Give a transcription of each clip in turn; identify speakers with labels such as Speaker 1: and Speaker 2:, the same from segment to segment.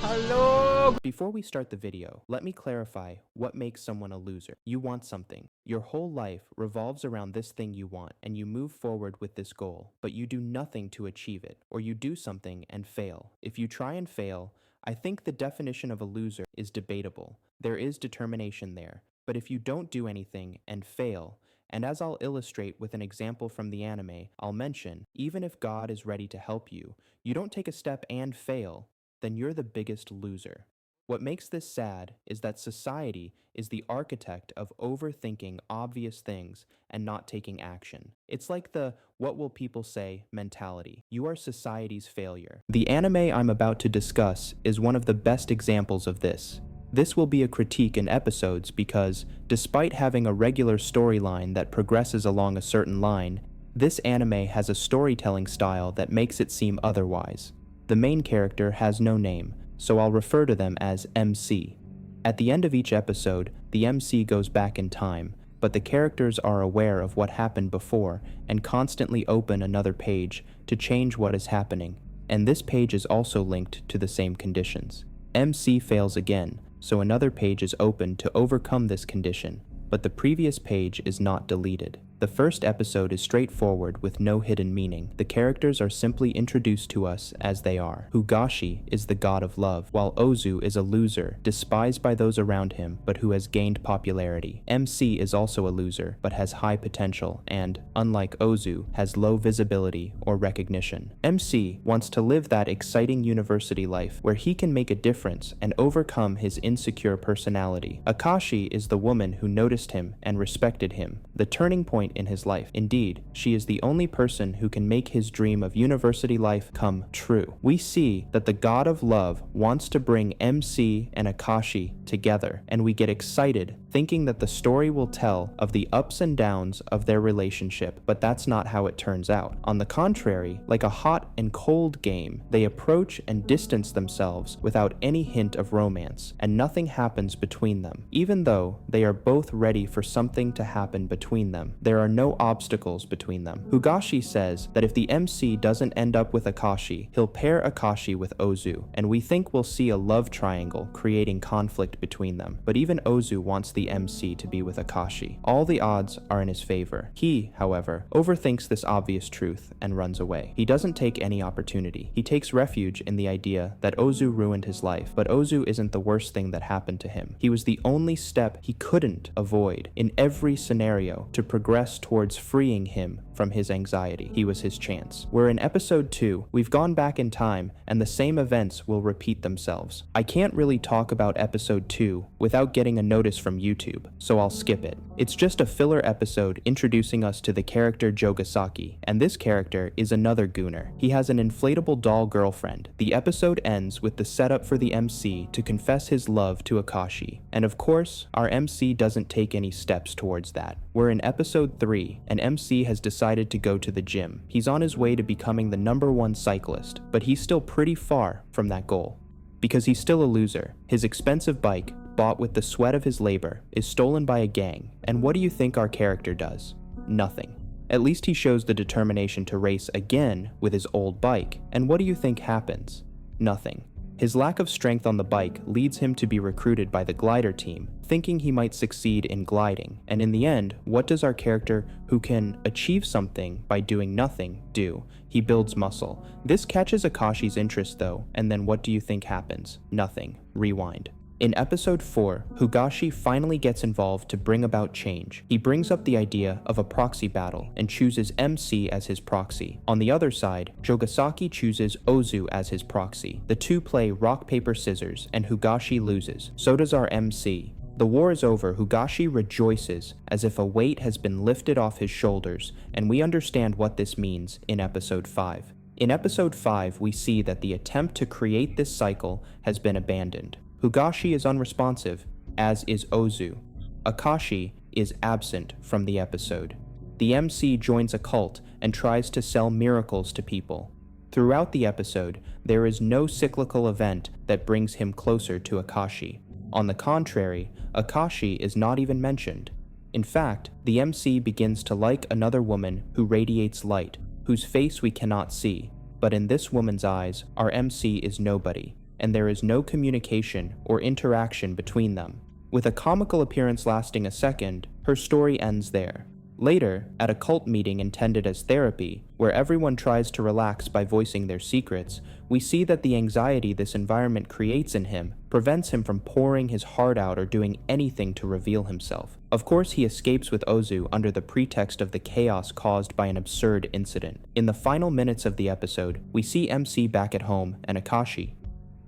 Speaker 1: Hello.
Speaker 2: Before we start the video, let me clarify what makes someone a loser. You want something. Your whole life revolves around this thing you want, and you move forward with this goal, but you do nothing to achieve it, or you do something and fail. If you try and fail, I think the definition of a loser is debatable. There is determination there, but if you don't do anything and fail, and as I'll illustrate with an example from the anime, I'll mention, even if God is ready to help you, you don't take a step and fail, then you're the biggest loser. What makes this sad is that society is the architect of overthinking obvious things and not taking action. It's like the what will people say mentality. You are society's failure. The anime I'm about to discuss is one of the best examples of this. This will be a critique in episodes because, despite having a regular storyline that progresses along a certain line, this anime has a storytelling style that makes it seem otherwise. The main character has no name, so I'll refer to them as MC. At the end of each episode, the MC goes back in time, but the characters are aware of what happened before and constantly open another page to change what is happening, and this page is also linked to the same conditions. MC fails again, so another page is opened to overcome this condition, but the previous page is not deleted. The first episode is straightforward with no hidden meaning. The characters are simply introduced to us as they are. Hugashi is the god of love, while Ozu is a loser, despised by those around him, but who has gained popularity. MC is also a loser, but has high potential and, unlike Ozu, has low visibility or recognition. MC wants to live that exciting university life where he can make a difference and overcome his insecure personality. Akashi is the woman who noticed him and respected him, the turning point in his life. Indeed, she is the only person who can make his dream of university life come true. We see that the god of love wants to bring MC and Akashi together, and we get excited thinking that the story will tell of the ups and downs of their relationship, but that's not how it turns out. On the contrary, like a hot and cold game, they approach and distance themselves without any hint of romance, and nothing happens between them. Even though they are both ready for something to happen between them, there are no obstacles between them. Hugashi says that if the MC doesn't end up with Akashi, he'll pair Akashi with Ozu, and we think we'll see a love triangle creating conflict between them. But even Ozu wants the MC to be with Akashi. All the odds are in his favor. He, however, overthinks this obvious truth and runs away. He doesn't take any opportunity. He takes refuge in the idea that Ozu ruined his life, but Ozu isn't the worst thing that happened to him. He was the only step he couldn't avoid in every scenario to progress towards freeing him from his anxiety. He was his chance. We're in episode 2, we've gone back in time, and the same events will repeat themselves. I can't really talk about episode 2 without getting a notice from YouTube, so I'll skip it. It's just a filler episode introducing us to the character Jogasaki, and this character is another gooner. He has an inflatable doll girlfriend. The episode ends with the setup for the MC to confess his love to Akashi, and of course, our MC doesn't take any steps towards that. We're in episode 3, and MC has decided to go to the gym. He's on his way to becoming the #1 cyclist, but he's still pretty far from that goal. Because he's still a loser. His expensive bike, bought with the sweat of his labor, is stolen by a gang, and what do you think our character does? Nothing. At least he shows the determination to race again with his old bike, and what do you think happens? Nothing. His lack of strength on the bike leads him to be recruited by the glider team, thinking he might succeed in gliding, and in the end, what does our character, who can achieve something by doing nothing, do? He builds muscle. This catches Akashi's interest though, and then what do you think happens? Nothing. Rewind. In episode 4, Hugashi finally gets involved to bring about change. He brings up the idea of a proxy battle and chooses MC as his proxy. On the other side, Jogasaki chooses Ozu as his proxy. The two play rock, paper, scissors, and Hugashi loses. So does our MC. The war is over. Hugashi rejoices as if a weight has been lifted off his shoulders, and we understand what this means in episode 5. In episode 5, we see that the attempt to create this cycle has been abandoned. Hugashi is unresponsive, as is Ozu. Akashi is absent from the episode. The MC joins a cult and tries to sell miracles to people. Throughout the episode, there is no cyclical event that brings him closer to Akashi. On the contrary, Akashi is not even mentioned. In fact, the MC begins to like another woman who radiates light, whose face we cannot see, but in this woman's eyes, our MC is nobody. and there is no communication or interaction between them. With a comical appearance lasting a second, her story ends there. Later, at a cult meeting intended as therapy, where everyone tries to relax by voicing their secrets, we see that the anxiety this environment creates in him prevents him from pouring his heart out or doing anything to reveal himself. Of course, he escapes with Ozu under the pretext of the chaos caused by an absurd incident. In the final minutes of the episode, we see MC back at home and Akashi.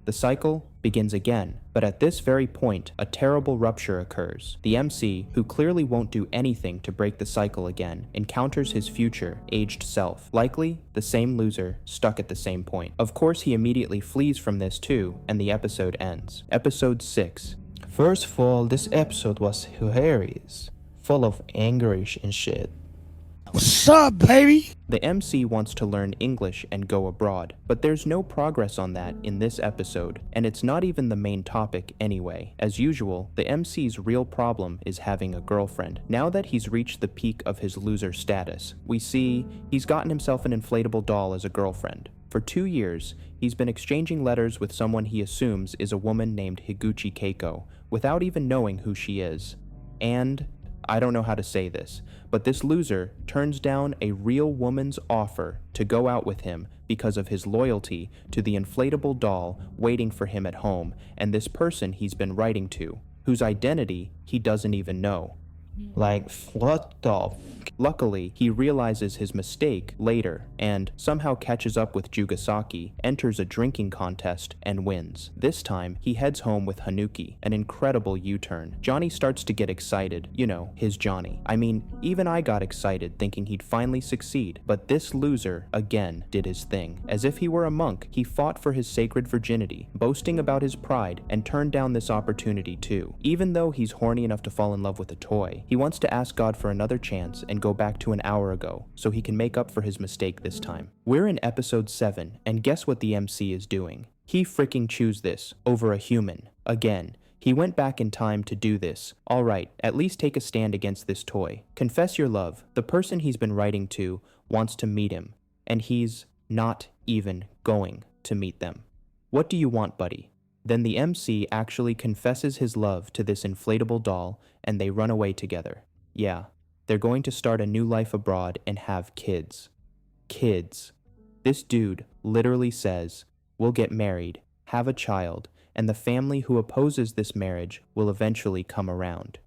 Speaker 2: The cycle begins again, but at this very point, a terrible rupture occurs. The MC, who clearly won't do anything to break the cycle again, encounters his future, aged self, likely the same loser stuck at the same point. Of course, he immediately flees from this too, and the episode ends. Episode 6.
Speaker 1: First of all, this episode was hilarious, full of anguish and shit.
Speaker 3: What's up, baby?
Speaker 2: The MC wants to learn English and go abroad, but there's no progress on that in this episode, and it's not even the main topic anyway. As usual, the MC's real problem is having a girlfriend. Now that he's reached the peak of his loser status, we see he's gotten himself an inflatable doll as a girlfriend. For 2 years, he's been exchanging letters with someone he assumes is a woman named Higuchi Keiko, without even knowing who she is. And I don't know how to say this, but this loser turns down a real woman's offer to go out with him because of his loyalty to the inflatable doll waiting for him at home and this person he's been writing to, whose identity he doesn't even know.
Speaker 1: Like, what the
Speaker 2: Luckily, he realizes his mistake later and somehow catches up with Jugasaki, enters a drinking contest, and wins. This time, he heads home with Hanuki, an incredible U-turn. Johnny starts to get excited, you know, his Johnny. I mean, even I got excited thinking he'd finally succeed, but this loser, again, did his thing. As if he were a monk, he fought for his sacred virginity, boasting about his pride, and turned down this opportunity too. Even though he's horny enough to fall in love with a toy, he wants to ask God for another chance and go back to an hour ago, so he can make up for his mistake this time. We're in episode 7, and guess what the MC is doing? He freaking choose this over a human. Again, he went back in time to do this. Alright, at least take a stand against this toy. Confess your love. The person he's been writing to wants to meet him, and he's not even going to meet them. What do you want, buddy? Then the MC actually confesses his love to this inflatable doll, and they run away together. Yeah. They're going to start a new life abroad and have kids. Kids. This dude literally says, we'll get married, have a child, and the family who opposes this marriage will eventually come around.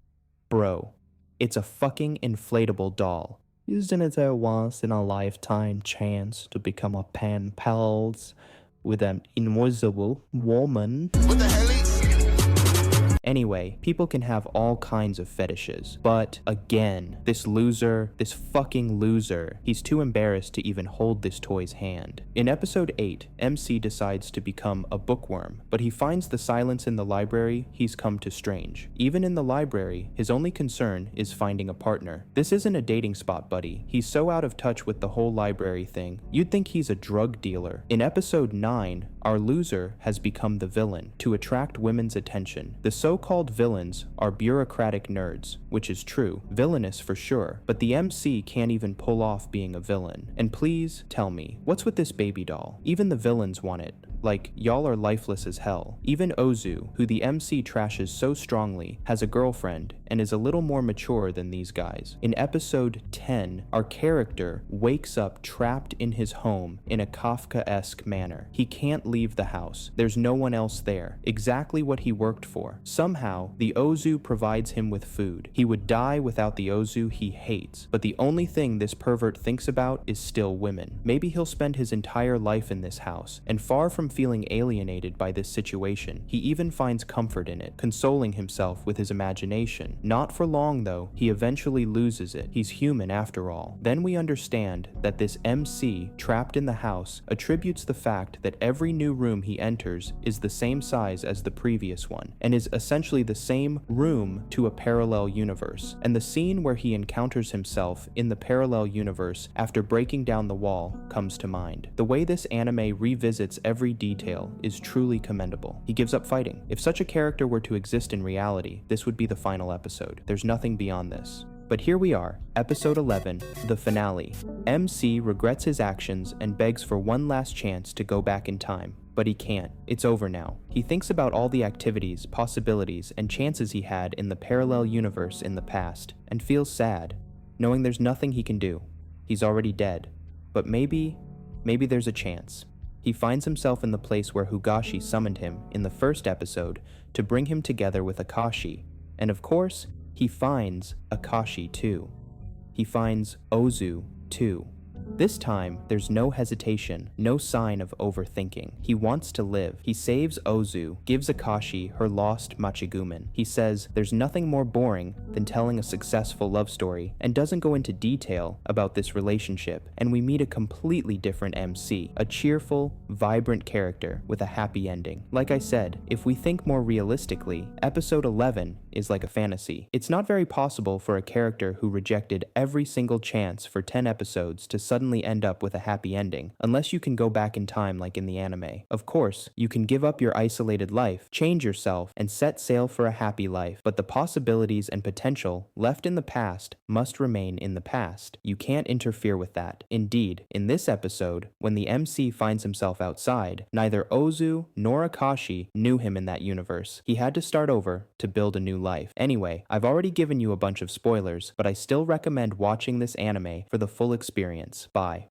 Speaker 2: Bro, it's a fucking inflatable doll.
Speaker 1: Isn't it a once-in-a-lifetime chance to become a pen pals with an invisible woman?
Speaker 3: What the hell?
Speaker 2: Anyway, people can have all kinds of fetishes, but again, this loser, this fucking loser, he's too embarrassed to even hold this toy's hand. In episode 8, MC decides to become a bookworm, but he finds the silence in the library he's come to strange. Even in the library, his only concern is finding a partner. This isn't a dating spot, buddy. He's so out of touch with the whole library thing, you'd think he's a drug dealer. In episode 9, our loser has become the villain to attract women's attention. The so-called villains are bureaucratic nerds, which is true, villainous for sure, but the MC can't even pull off being a villain. And please tell me, what's with this baby doll? Even the villains want it. Like, y'all are lifeless as hell. Even Ozu, who the MC trashes so strongly, has a girlfriend and is a little more mature than these guys. In episode 10, our character wakes up trapped in his home in a Kafka-esque manner. He can't leave the house. There's no one else there. Exactly what he worked for. Somehow, the Ozu provides him with food. He would die without the Ozu he hates, but the only thing this pervert thinks about is still women. Maybe he'll spend his entire life in this house, and far from feeling alienated by this situation, he even finds comfort in it, consoling himself with his imagination. Not for long though, he eventually loses it. He's human after all. Then we understand that this MC trapped in the house attributes the fact that every new room he enters is the same size as the previous one, and is essentially the same room to a parallel universe. And the scene where he encounters himself in the parallel universe after breaking down the wall comes to mind. The way this anime revisits every detail is truly commendable. He gives up fighting. If such a character were to exist in reality, this would be the final episode. There's nothing beyond this. But here we are, episode 11, the finale. MC regrets his actions and begs for one last chance to go back in time. But he can't. It's over now. He thinks about all the activities, possibilities, and chances he had in the parallel universe in the past, and feels sad, knowing there's nothing he can do. He's already dead. But maybe there's a chance. He finds himself in the place where Hugashi summoned him in the first episode to bring him together with Akashi. And of course, he finds Akashi too. He finds Ozu too. This time, there's no hesitation, no sign of overthinking. He wants to live. He saves Ozu, gives Akashi her lost Machigumen. He says there's nothing more boring than telling a successful love story, and doesn't go into detail about this relationship, and we meet a completely different MC, a cheerful, vibrant character with a happy ending. Like I said, if we think more realistically, episode 11 is like a fantasy. It's not very possible for a character who rejected every single chance for 10 episodes to suddenly end up with a happy ending, unless you can go back in time like in the anime. Of course, you can give up your isolated life, change yourself, and set sail for a happy life, but the possibilities and potential left in the past must remain in the past. You can't interfere with that. Indeed, in this episode, when the MC finds himself outside, neither Ozu nor Akashi knew him in that universe. He had to start over to build a new life. Anyway, I've already given you a bunch of spoilers, but I still recommend watching this anime for the full experience. Bye.